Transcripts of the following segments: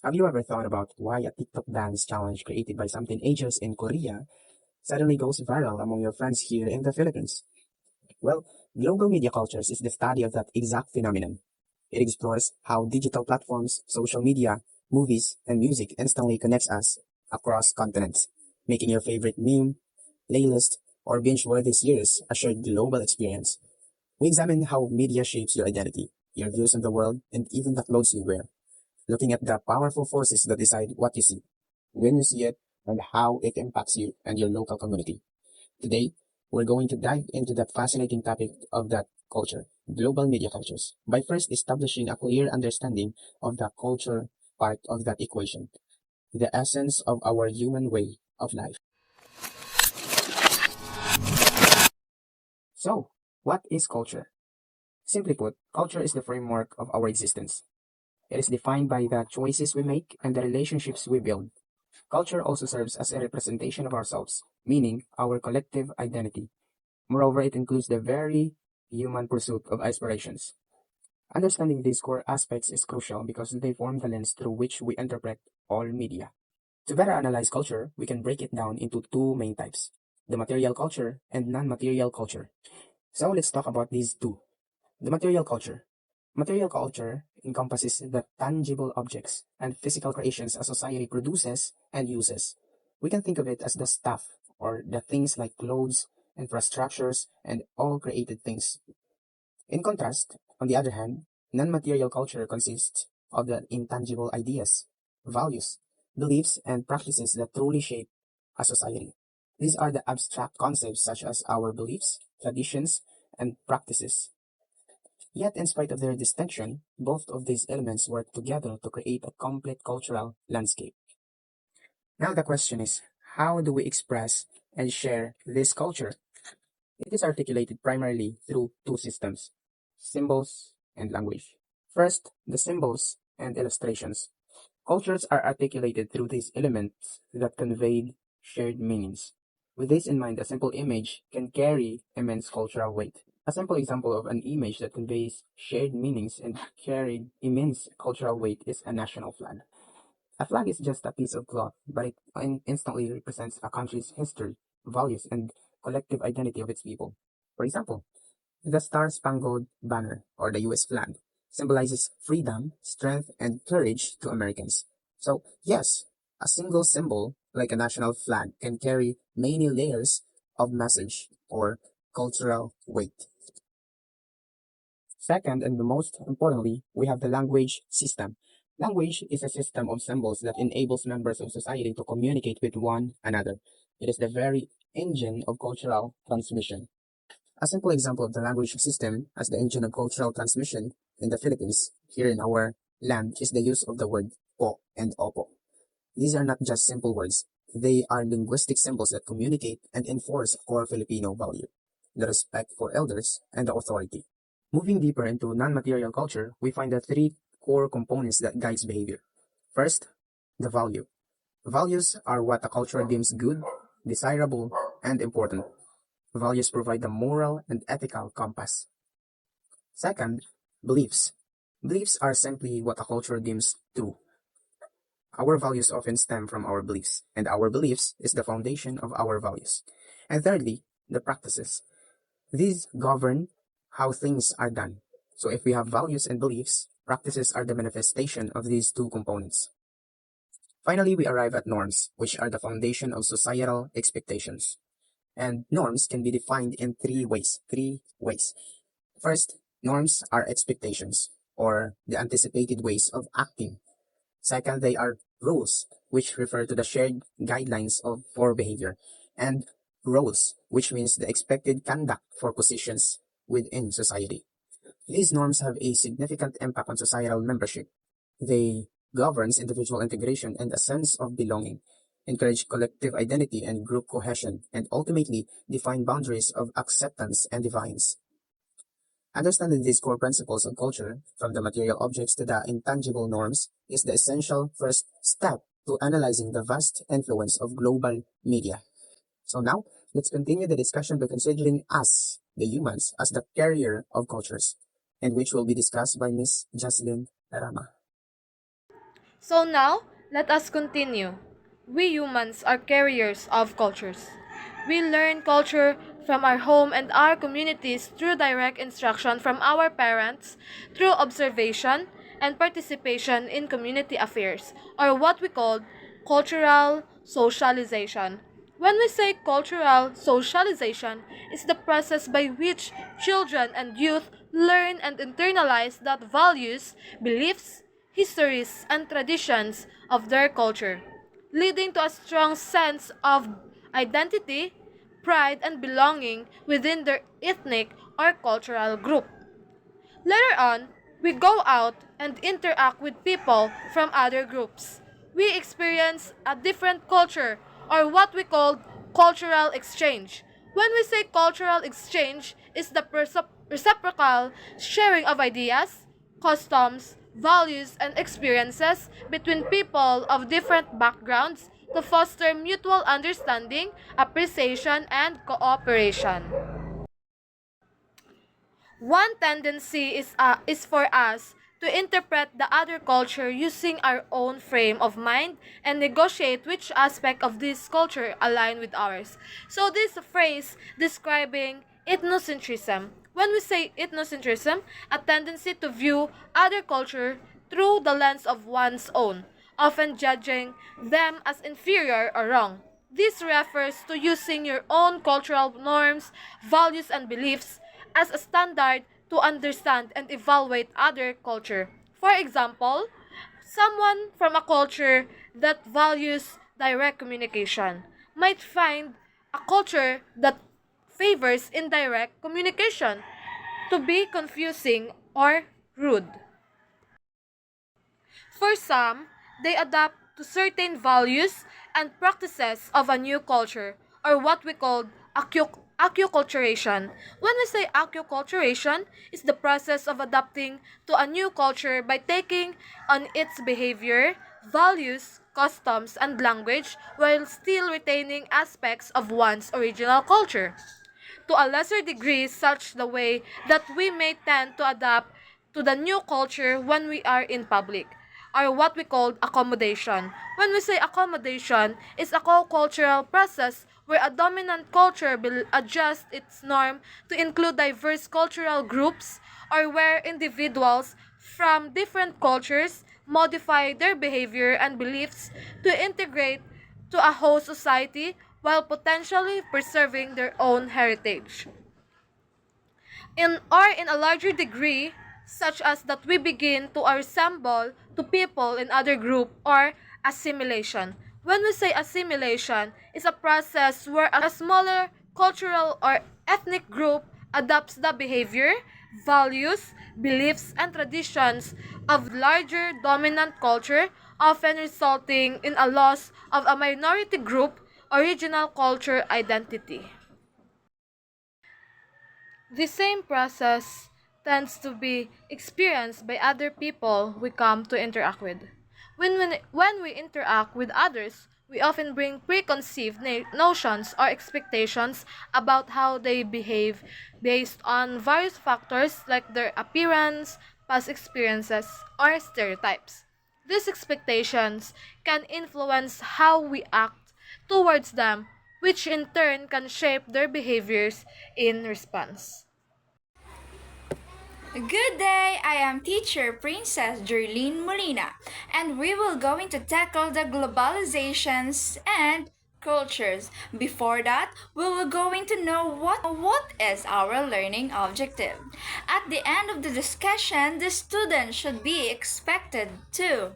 Have you ever thought about why a TikTok dance challenge created by some teenagers in Korea suddenly goes viral among your friends here in the Philippines? Well, global media cultures is the study of that exact phenomenon. It explores how digital platforms, social media, movies, and music instantly connects us across continents, making your favorite meme, playlist, or binge-worthy series a shared global experience. We examine how media shapes your identity, your views on the world, and even the clothes you wear, looking at the powerful forces that decide what you see, when you see it, and how it impacts you and your local community. Today, we're going to dive into that fascinating topic of that culture, global media cultures, by first establishing a clear understanding of the culture part of that equation, the essence of our human way of life. So, what is culture? Simply put, culture is the framework of our existence. It is defined by the choices we make and the relationships we build. Culture also serves as a representation of ourselves, meaning our collective identity. Moreover, it includes the very human pursuit of aspirations. Understanding these core aspects is crucial because they form the lens through which we interpret all media. To better analyze culture, we can break it down into two main types, the material culture and non-material culture. So let's talk about these two. The material culture. Material culture encompasses the tangible objects and physical creations a society produces and uses. We can think of it as the stuff or the things like clothes, infrastructures, and all created things. In contrast, on the other hand, non-material culture consists of the intangible ideas, values, beliefs, and practices that truly shape a society. These are the abstract concepts such as our beliefs, traditions, and practices. Yet, in spite of their distinction, both of these elements work together to create a complete cultural landscape. Now the question is, how do we express and share this culture? It is articulated primarily through two systems, symbols and language. First, the symbols and illustrations. Cultures are articulated through these elements that convey shared meanings. With this in mind, a simple image can carry immense cultural weight. A simple example of an image that conveys shared meanings and carried immense cultural weight is a national flag. A flag is just a piece of cloth, but it instantly represents a country's history, values, and collective identity of its people. For example, the Star Spangled Banner, or the US flag, symbolizes freedom, strength, and courage to Americans. So, yes, a single symbol, like a national flag, can carry many layers of message or cultural weight. Second, and the most importantly, we have the language system. Language is a system of symbols that enables members of society to communicate with one another. It is the very engine of cultural transmission. A simple example of the language system as the engine of cultural transmission in the Philippines, here in our land, is the use of the word po and opo. These are not just simple words. They are linguistic symbols that communicate and enforce a core Filipino value, the respect for elders and the authority. Moving deeper into non-material culture, we find the three core components that guides behavior. First, the value. Values are what a culture deems good, desirable, and important. Values provide the moral and ethical compass. Second, beliefs. Beliefs are simply what a culture deems true. Our values often stem from our beliefs, and our beliefs is the foundation of our values. And thirdly, the practices. These govern how things are done. So if we have values and beliefs, practices are the manifestation of these two components. Finally, we arrive at norms, which are the foundation of societal expectations. And norms can be defined in three ways. First, norms are expectations, or the anticipated ways of acting. Second, they are rules, which refer to the shared guidelines for behavior. And roles, which means the expected conduct for positions within society. These norms have a significant impact on societal membership. They governs individual integration and a sense of belonging, encourage collective identity and group cohesion, and ultimately define boundaries of acceptance and defiance. Understanding these core principles of culture, from the material objects to the intangible norms, is the essential first step to analyzing the vast influence of global media. So now, let's continue the discussion by considering us, the humans, as the carrier of cultures, and which will be discussed by Miss Jocelyn Rama. So now, let us continue. We humans are carriers of cultures. We learn culture from our home and our communities through direct instruction from our parents, through observation and participation in community affairs, or what we call cultural socialization. When we say cultural socialization, it's the process by which children and youth learn and internalize that values, beliefs, histories, and traditions of their culture, leading to a strong sense of identity, pride, and belonging within their ethnic or cultural group. Later on, we go out and interact with people from other groups. We experience a different culture or what we call cultural exchange. When we say cultural exchange, is the reciprocal sharing of ideas, customs, values, and experiences between people of different backgrounds to foster mutual understanding, appreciation, and cooperation. One tendency is for us to interpret the other culture using our own frame of mind and negotiate which aspect of this culture align with ours. So this phrase describing ethnocentrism. When we say ethnocentrism, a tendency to view other culture through the lens of one's own, often judging them as inferior or wrong. This refers to using your own cultural norms, values, and beliefs as a standard to understand and evaluate other culture. For example, someone from a culture that values direct communication might find a culture that favors indirect communication to be confusing or rude. For some, they adapt to certain values and practices of a new culture, or what we call acculturation. When we say acculturation, it's the process of adapting to a new culture by taking on its behavior, values, customs, and language while still retaining aspects of one's original culture. To a lesser degree, such the way that we may tend to adapt to the new culture when we are in public, or what we call accommodation. When we say accommodation, it's a co-cultural process where a dominant culture will adjust its norm to include diverse cultural groups, or where individuals from different cultures modify their behavior and beliefs to integrate to a host society while potentially preserving their own heritage. In a larger degree, such as that we begin to assemble to people in other group or assimilation. When we say assimilation, it's a process where a smaller cultural or ethnic group adopts the behavior, values, beliefs, and traditions of larger dominant culture, often resulting in a loss of a minority group original culture identity. The same process tends to be experienced by other people we come to interact with. When we interact with others, we often bring preconceived notions or expectations about how they behave based on various factors like their appearance, past experiences, or stereotypes. These expectations can influence how we act towards them, which in turn can shape their behaviors in response. Good day, I am teacher Princess Jerlene Molina, and we will going to tackle the globalizations and cultures. Before that, we will going to know what is our learning objective. At the end of the discussion, the student should be expected to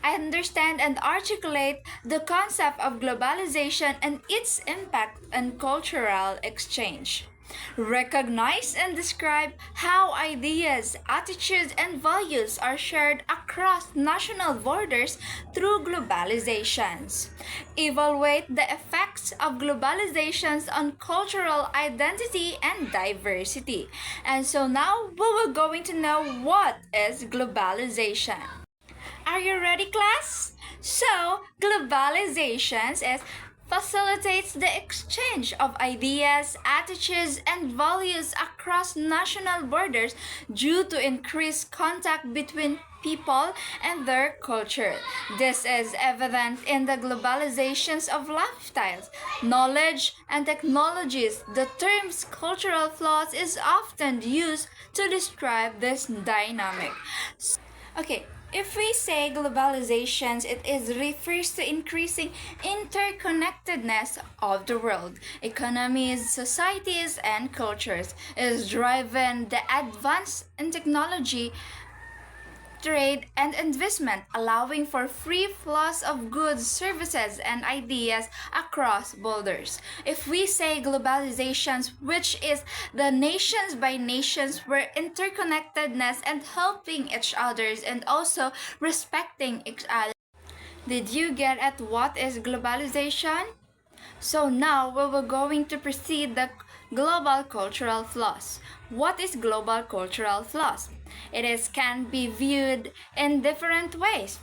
understand and articulate the concept of globalization and its impact on cultural exchange. Recognize and describe how ideas, attitudes, and values are shared across national borders through globalizations. Evaluate the effects of globalizations on cultural identity and diversity. And so now we will going to know what is globalization. Are you ready, class? So, globalizations is facilitates the exchange of ideas, attitudes, and values across national borders due to increased contact between people and their culture. This is evident in the globalizations of lifestyles, knowledge, and technologies. The terms cultural flaws is often used to describe this dynamic. Okay, if we say globalizations, it is refers to increasing interconnectedness of the world. Economies, societies, and cultures is driven the advance in technology, trade, and investment, allowing for free flows of goods, services, and ideas across borders. If we say globalizations, which is the nations by nations where interconnectedness and helping each others and also respecting each other. Did you get at what is globalization? So now we will going to proceed the global cultural flaws. What is global cultural flaws? It is can be viewed in different ways.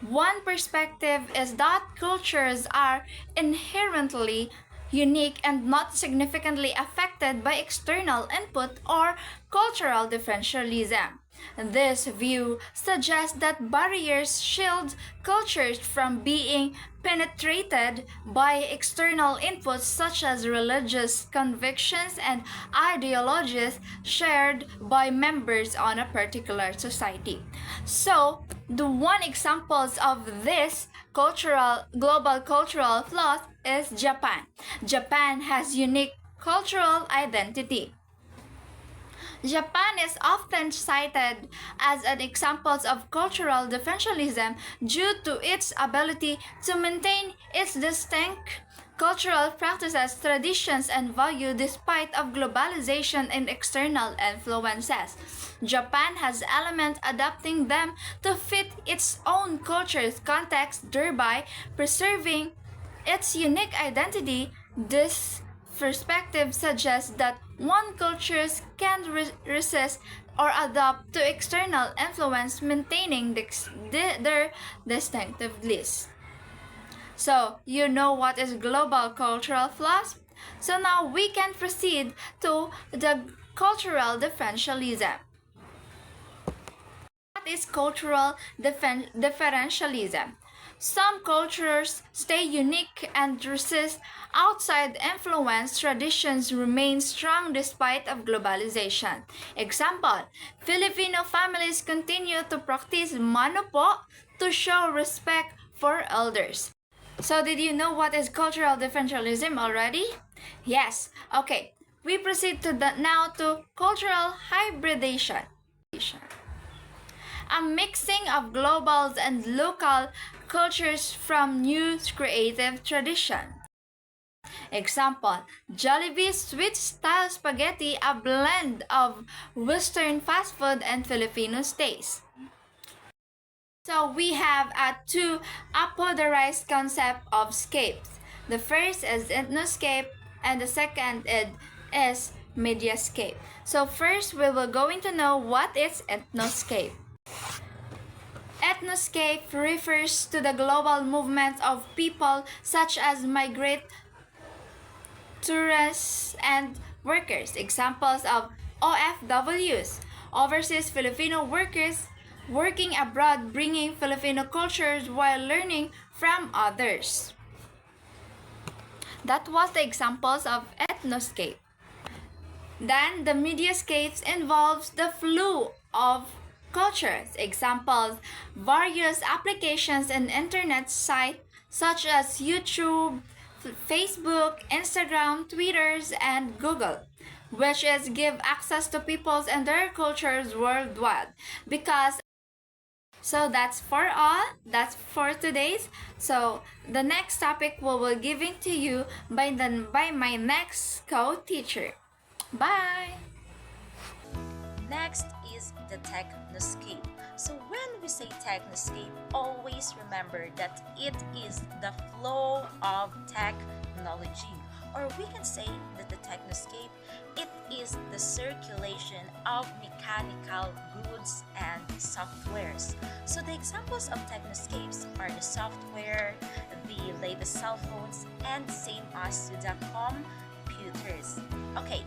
One perspective is that cultures are inherently unique and not significantly affected by external input or cultural differentialism. This view suggests that barriers shield cultures from being penetrated by external inputs such as religious convictions and ideologies shared by members on a particular society. So, the one examples of this global cultural flaws is Japan. Japan has unique cultural identity. Japan is often cited as an example of cultural differentialism due to its ability to maintain its distinct cultural practices, traditions, and value despite of globalization and external influences. Japan has elements adapting them to fit its own culture's context, thereby preserving its unique identity. This perspective suggests that one culture can resist or adapt to external influence, maintaining their distinctiveness. So, you know what is global cultural flaws? So now we can proceed to the cultural differentialism. What is cultural differentialism? Some cultures stay unique and resist outside influence. Traditions remain strong despite of globalization. Example, Filipino families continue to practice mano po to show respect for elders. So did you know what is cultural differentialism already? Yes. Okay. We proceed to now to cultural hybridization. A mixing of global and local cultures from new creative tradition. Example, Jollibee sweet style spaghetti, a blend of Western fast food and Filipino taste. So we have two apodized concept of scapes. The first is ethnoscape and the second is mediascape. So first we will going to know what is ethnoscape. Ethnoscape refers to the global movement of people such as migrate, tourists, and workers. Examples of OFWs, overseas Filipino workers working abroad, bringing Filipino cultures while learning from others. That was the examples of ethnoscape. Then the mediascapes involves the flow of cultures. Examples, various applications and internet sites such as YouTube, Facebook, Instagram, Twitters, and Google, which is give access to peoples and their cultures worldwide. Because so that's for all. That's for today's. So the next topic will be giving to you by my next co-teacher. Bye. Next is the technoscape. So when we say technoscape, always remember that it is the flow of technology. Or we can say that the technoscape, it is the circulation of mechanical goods and softwares. So the examples of technoscapes are the software, the latest cell phones, and same as to the computers. Okay,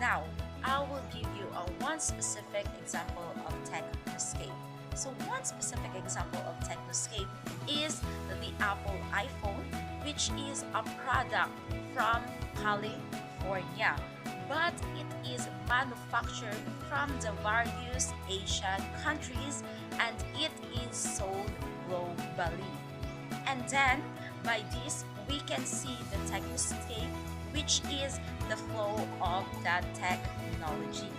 now I will give you a one specific example of Technoscape. So one specific example of Technoscape is the Apple iPhone, which is a product from California, but it is manufactured from the various Asian countries and it is sold globally. And then by this we can see the Technoscape, which is the flow of that technology.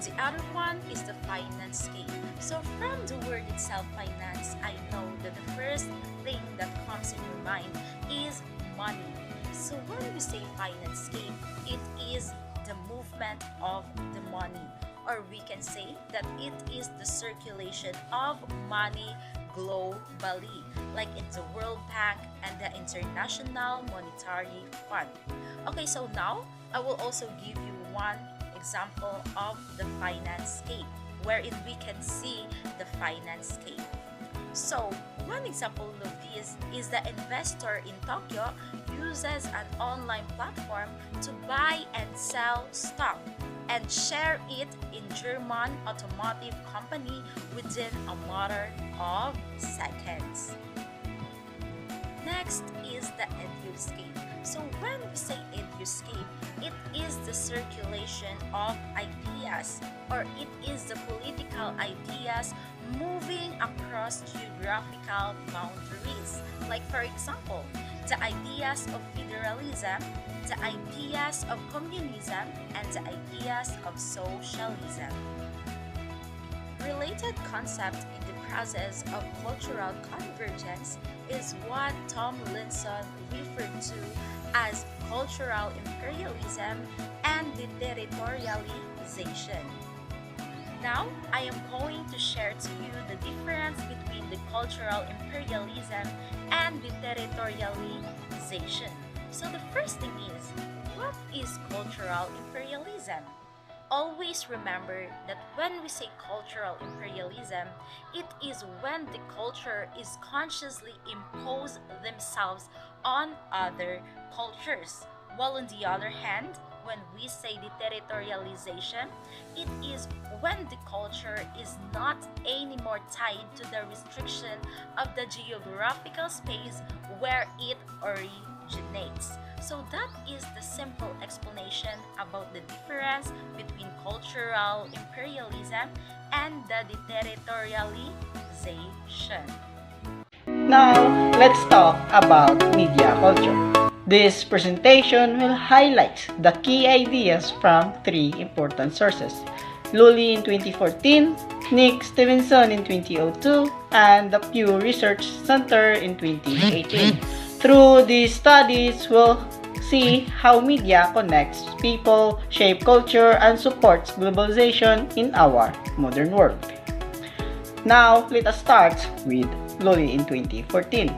The other one is the Financescape. So from the word itself, finance, I know that the first thing that comes in your mind is money. So when we say Financescape, it is the movement of the money, or we can say that it is the circulation of money globally, like in the World Bank and the International Monetary Fund. Okay, so now I will also give you one example of the Financescape, wherein we can see the Financescape. So one example of this is the investor in Tokyo uses an online platform to buy and sell stock and share it in German automotive company within a matter of seconds. Next is the Eduscape. So when we say Eduscape, it is the circulation of ideas, or it is the political ideas moving across geographical boundaries. Like for example, the ideas of federalism, the ideas of communism, and the ideas of socialism. Related concept in the process of cultural convergence is what Tom Linson referred to as cultural imperialism and deterritorialization. Now, I am going to share to you the difference between the cultural imperialism and deterritorialization. So the first thing is, what is cultural imperialism? Always remember that when we say cultural imperialism, it is when the culture is consciously impose themselves on other cultures. While on the other hand, when we say deterritorialization, it is when the culture is not anymore tied to the restriction of the geographical space where it originates. So that is the simple explanation about the difference between cultural imperialism and the deterritorialization. Now, let's talk about media culture. This presentation will highlight the key ideas from three important sources: Lully in 2014, Nick Stevenson in 2002, and the Pew Research Center in 2018. Through these studies, we'll see how media connects people, shape culture, and supports globalization in our modern world. Now, let us start with Lully in 2014.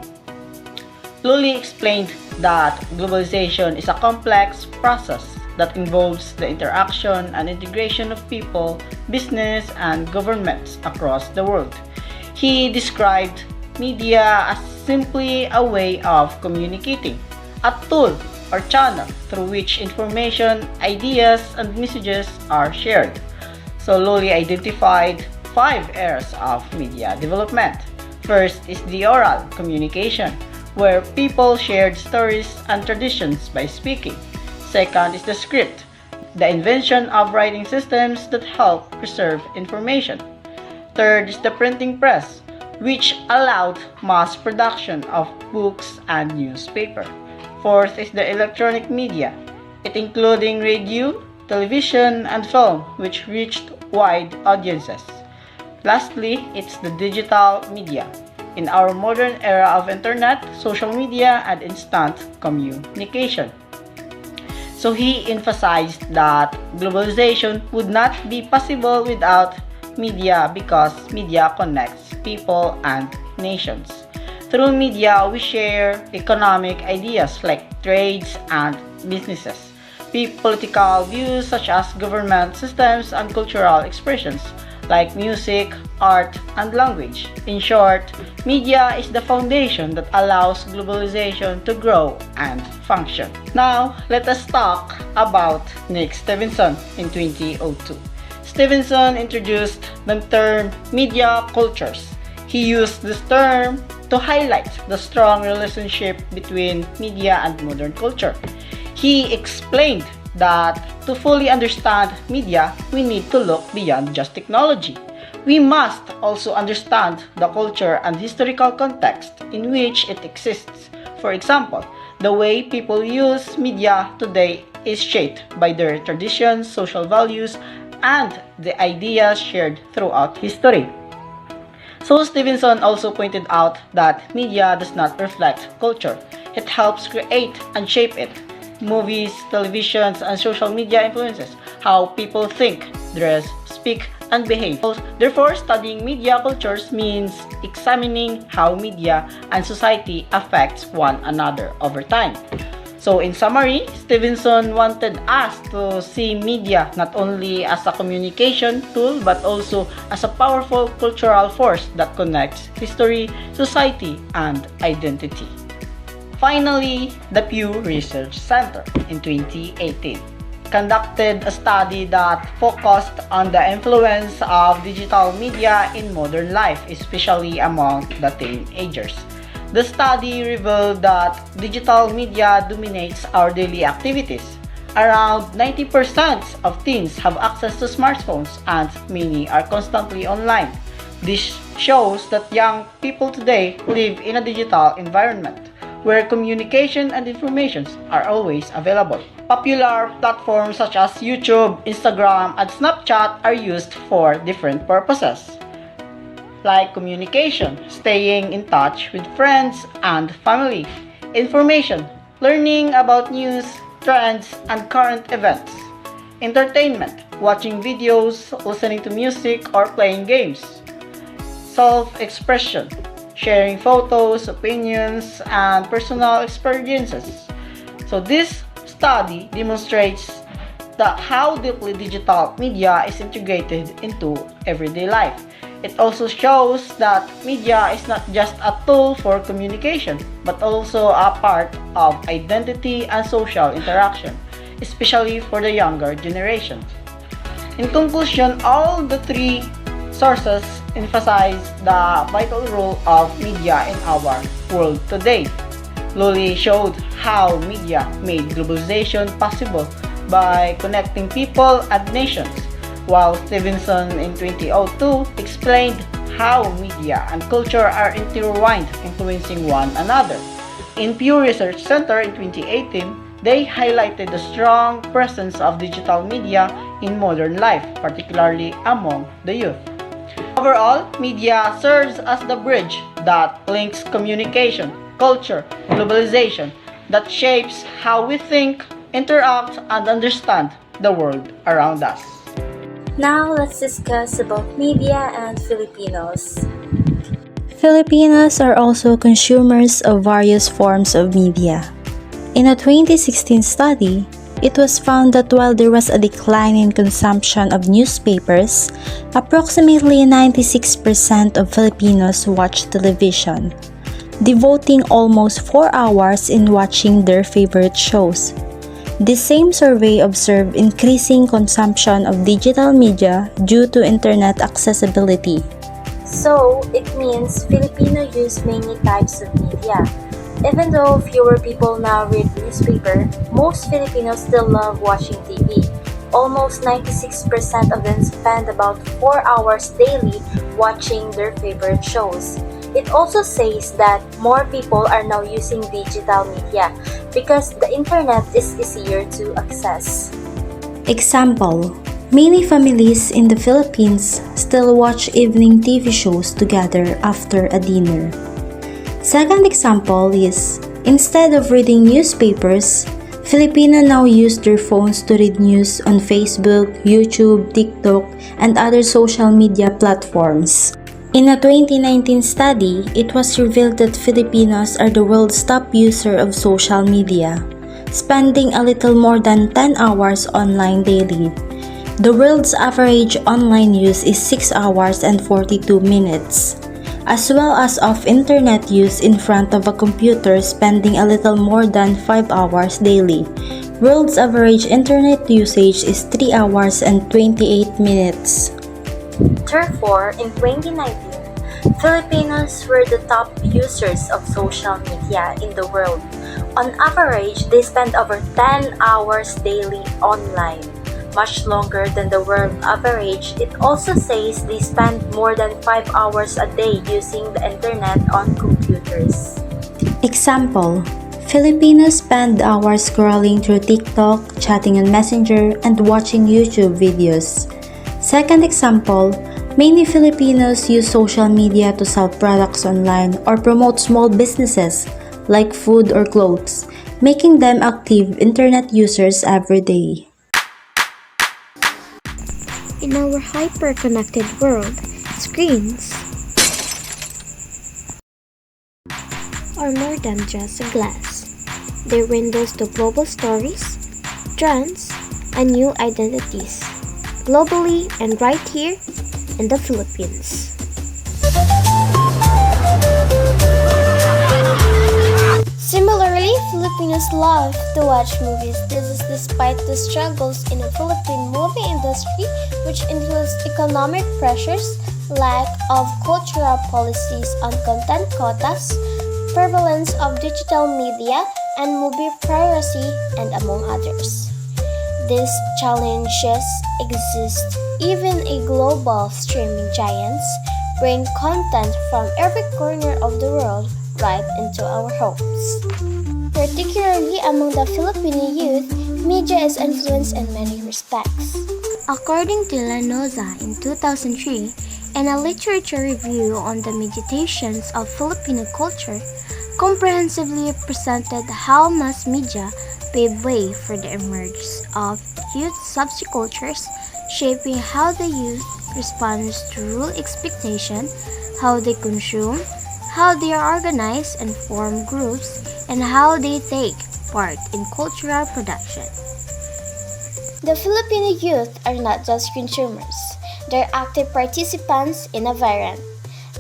Lully explained that globalization is a complex process that involves the interaction and integration of people, business, and governments across the world. He described media as simply a way of communicating, a tool or channel through which information, ideas, and messages are shared. So Lully identified 5 areas of media development. First is the oral communication, where people shared stories and traditions by speaking. Second is the script, the invention of writing systems that help preserve information. Third is the printing press, which allowed mass production of books and newspaper. Fourth is the electronic media, it including radio, television, and film, which reached wide audiences. Lastly, it's the digital media. In our modern era of internet, social media, and instant communication. So he emphasized that globalization would not be possible without media because media connects people and nations. Through media, we share economic ideas like trades and businesses, political views such as government systems, and cultural expressions. like music, art, and language. In short, media is the foundation that allows globalization to grow and function. Now, let us talk about Nick Stephenson in 2002. Stephenson introduced the term media cultures. He used this term to highlight the strong relationship between media and modern culture. He explained that to fully understand media, we need to look beyond just technology. We must also understand the culture and historical context in which it exists. For example, the way people use media today is shaped by their traditions, social values, and the ideas shared throughout history. So Stevenson also pointed out that media does not reflect culture. It helps create and shape it. Movies, televisions, and social media influences how people think, dress, speak, and behave. Therefore, studying media cultures means examining how media and society affects one another over time. So in summary, Stevenson wanted us to see media not only as a communication tool but also as a powerful cultural force that connects history, society, and identity. Finally, the Pew Research Center in 2018 conducted a study that focused on the influence of digital media in modern life, especially among the teenagers. The study revealed that digital media dominates our daily activities. Around 90% of teens have access to smartphones and many are constantly online. This shows that young people today live in a digital environment where communication and information are always available. Popular platforms such as YouTube, Instagram, and Snapchat are used for different purposes, like communication, staying in touch with friends and family, information, learning about news, trends, and current events, entertainment, watching videos, listening to music, or playing games, self-expression, sharing photos, opinions, and personal experiences. So this study demonstrates how deeply digital media is integrated into everyday life. It also shows that media is not just a tool for communication, but also a part of identity and social interaction, especially for the younger generation. In conclusion, all the three sources emphasize the vital role of media in our world today. Lully showed how media made globalization possible by connecting people and nations, while Stevenson in 2002 explained how media and culture are intertwined, influencing one another. In Pew Research Center in 2018, they highlighted the strong presence of digital media in modern life, particularly among the youth. Overall, media serves as the bridge that links communication, culture, globalization, that shapes how we think, interact, and understand the world around us. Now let's discuss about media and Filipinos. Filipinos are also consumers of various forms of media. In a 2016 study, it was found that while there was a decline in consumption of newspapers, approximately 96% of Filipinos watch television, devoting almost 4 hours in watching their favorite shows. The same survey observed increasing consumption of digital media due to internet accessibility. So, it means Filipino use many types of media. Even though fewer people now read newspaper, most Filipinos still love watching TV. Almost 96% of them spend about 4 hours daily watching their favorite shows. It also says that more people are now using digital media because the internet is easier to access. Example: many families in the Philippines still watch evening TV shows together after a dinner. Second example is, instead of reading newspapers, Filipino now use their phones to read news on Facebook, YouTube, TikTok, and other social media platforms. In a 2019 study, it was revealed that Filipinos are the world's top user of social media, spending a little more than 10 hours online daily. The world's average online use is 6 hours and 42 minutes, as well as of internet use in front of a computer spending a little more than 5 hours daily. World's average internet usage is 3 hours and 28 minutes. Therefore, in 2019, Filipinos were the top users of social media in the world. On average, they spend over 10 hours daily online, much longer than the world average. It also says they spend more than 5 hours a day using the internet on computers. Example: Filipinos spend hours scrolling through TikTok, chatting on Messenger, and watching YouTube videos. Second example, many Filipinos use social media to sell products online or promote small businesses like food or clothes, making them active internet users every day. In our hyper-connected world, screens are more than just a glass. They're windows to global stories, trends, and new identities, globally and right here in the Philippines. Similarly, Filipinos love to watch movies. This is despite the struggles in the Philippine movie industry, which includes economic pressures, lack of cultural policies on content quotas, prevalence of digital media, and movie piracy, and among others. These challenges exist even a global streaming giants bring content from every corner of the world right into our homes. Particularly among the Filipino youth, media is influenced in many respects. According to Lanoza in 2003, in a literature review on the meditations of Filipino culture, comprehensively presented how mass media paved way for the emergence of youth subcultures, shaping how the youth responds to rule expectation, how they consume, how they are organized and form groups, and how they take part in cultural production. The Filipino youth are not just consumers, they're active participants in a variant,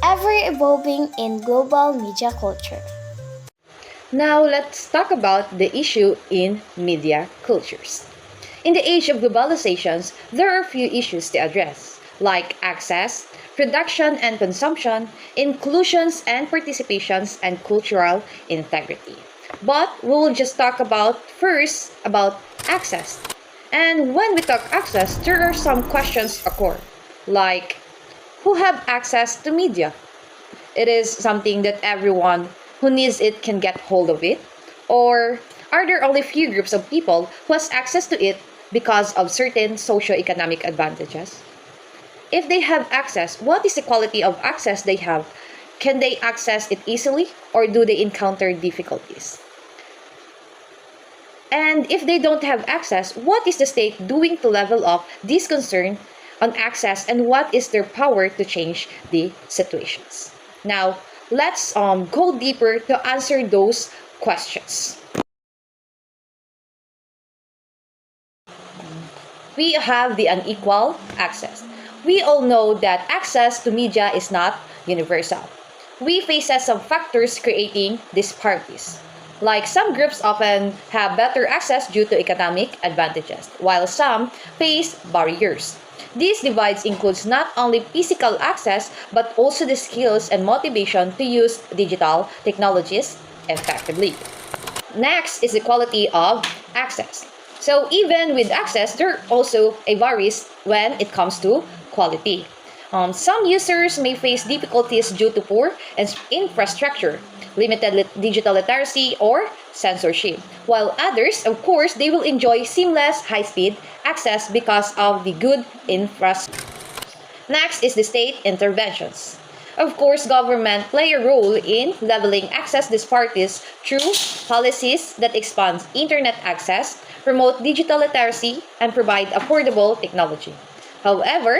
ever evolving in global media culture. Now let's talk about the issue in media cultures. In the age of globalizations, there are few issues to address, like access, production and consumption, inclusions and participations, and cultural integrity. But we will just talk about first about access. And when we talk access, there are some questions occur, like who have access to media? It is something that everyone who needs it can get hold of it, or are there only few groups of people who has access to it because of certain socio-economic advantages? If they have access, what is the quality of access they have? Can they access it easily, or do they encounter difficulties? And if they don't have access, what is the state doing to level up this concern on access, and what is their power to change the situations? Now, let's go deeper to answer those questions. We have the unequal access. We all know that access to media is not universal. We face some factors creating disparities. Like some groups often have better access due to economic advantages, while some face barriers. These divides includes not only physical access, but also the skills and motivation to use digital technologies effectively. Next is the quality of access. So even with access, there also varies when it comes to quality. Some users may face difficulties due to poor infrastructure, limited digital literacy, or censorship, while others, of course, they will enjoy seamless, high-speed access because of the good infrastructure. Next is the state interventions. Of course, government play a role in leveling access disparities through policies that expand internet access, promote digital literacy, and provide affordable technology. However,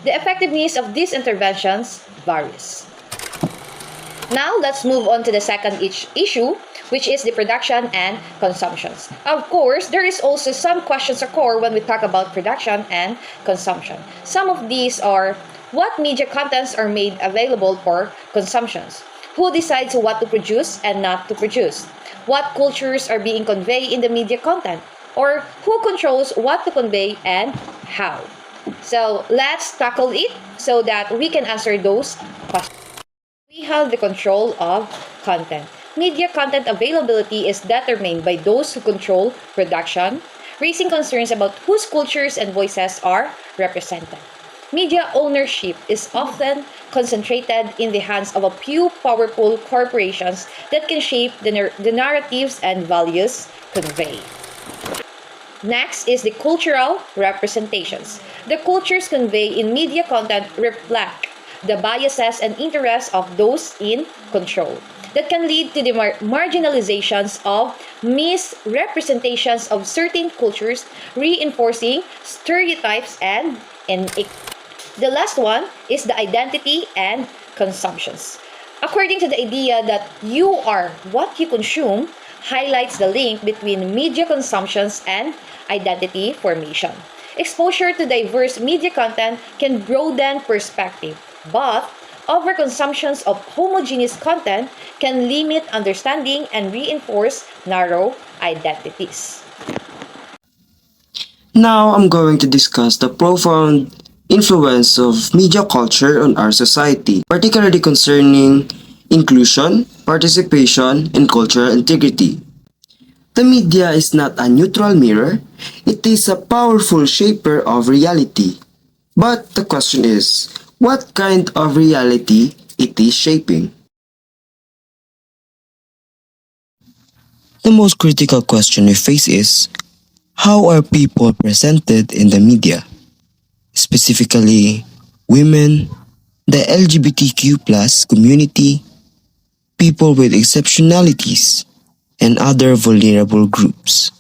the effectiveness of these interventions varies. Now, let's move on to the second issue, which is the production and consumptions. Of course, there is also some questions occur when we talk about production and consumption. Some of these are: what media contents are made available for consumptions? Who decides what to produce and not to produce? What cultures are being conveyed in the media content? Or who controls what to convey and how? So let's tackle it so that we can answer those questions. We have the control of content. Media content availability is determined by those who control production, raising concerns about whose cultures and voices are represented. Media ownership is often concentrated in the hands of a few powerful corporations that can shape the narratives and values conveyed. Next is the cultural representations. The cultures conveyed in media content reflect the biases and interests of those in control that can lead to the marginalizations of misrepresentations of certain cultures, reinforcing stereotypes and inequity. The last one is the identity and consumptions. According to the idea that you are what you consume, highlights the link between media consumptions and identity formation. Exposure to diverse media content can broaden perspective, but overconsumptions of homogeneous content can limit understanding and reinforce narrow identities. Now I'm going to discuss the profound influence of media culture on our society, particularly concerning inclusion, participation, and cultural integrity. The media is not a neutral mirror, it is a powerful shaper of reality. But the question is, what kind of reality it is shaping? The most critical question we face is, how are people presented in the media? Specifically, women, the LGBTQ plus community, people with exceptionalities, and other vulnerable groups.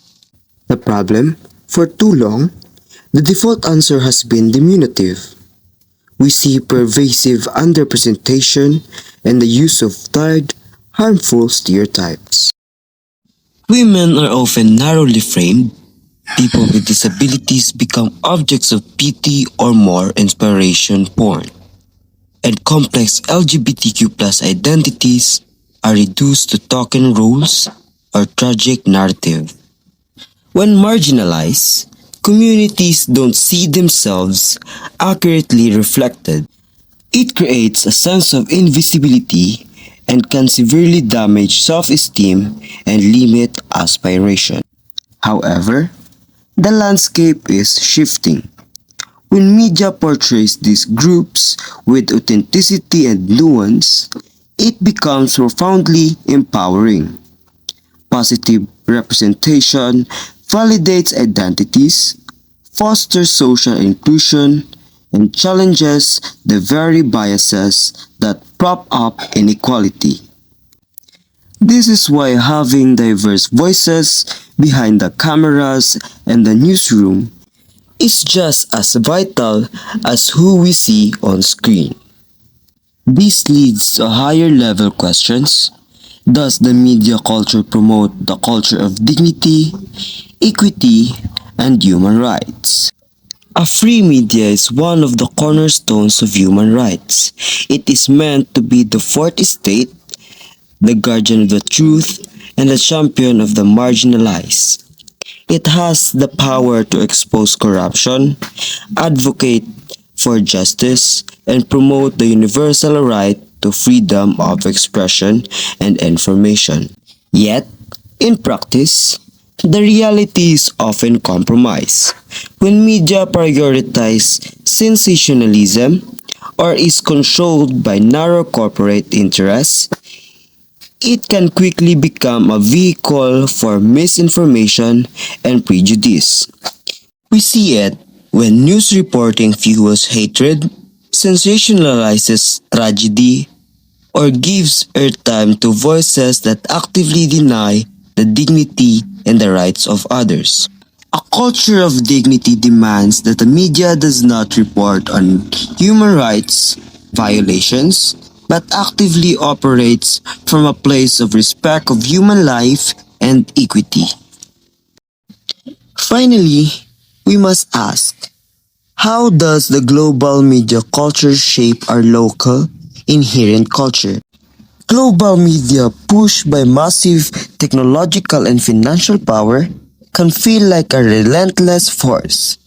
The problem, for too long, the default answer has been diminutive. We see pervasive underrepresentation and the use of tired, harmful stereotypes. Women are often narrowly framed. People with disabilities become objects of pity or more inspiration porn. And complex LGBTQ plus identities are reduced to token roles or tragic narrative. When marginalized, communities don't see themselves accurately reflected. It creates a sense of invisibility and can severely damage self-esteem and limit aspiration. However, the landscape is shifting. When media portrays these groups with authenticity and nuance, it becomes profoundly empowering. Positive representation validates identities, fosters social inclusion, and challenges the very biases that prop up inequality. This is why having diverse voices behind the cameras and the newsroom is just as vital as who we see on screen. This leads to higher level questions. Does the media culture promote the culture of dignity, equity, and human rights? A free media is one of the cornerstones of human rights. It is meant to be the fourth estate, the guardian of the truth, and the champion of the marginalized. It has the power to expose corruption, advocate for justice, and promote the universal right to freedom of expression and information. Yet, in practice, the reality is often compromised. When media prioritize sensationalism or is controlled by narrow corporate interests, it can quickly become a vehicle for misinformation and prejudice. We see it when news reporting fuels hatred, sensationalizes tragedy, or gives airtime to voices that actively deny the dignity and the rights of others. A culture of dignity demands that the media does not report on human rights violations, but actively operates from a place of respect of human life and equity. Finally, we must ask, how does the global media culture shape our local, inherent culture? Global media pushed by massive technological and financial power can feel like a relentless force.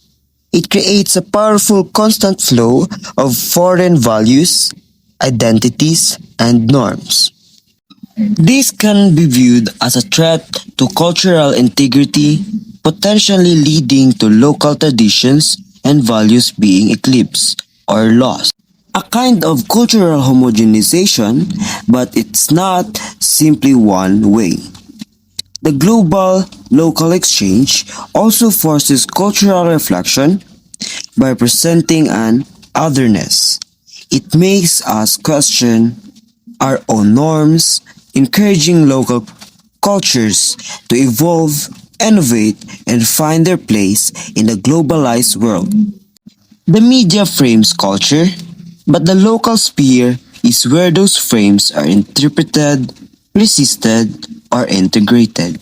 It creates a powerful constant flow of foreign values, identities, and norms. This can be viewed as a threat to cultural integrity, potentially leading to local traditions and values being eclipsed or lost. A kind of cultural homogenization, but it's not simply one way. The global local exchange also forces cultural reflection by presenting an otherness. It makes us question our own norms, encouraging local cultures to evolve, innovate, and find their place in the globalized world. The media frames culture, but the local sphere is where those frames are interpreted, resisted, or integrated.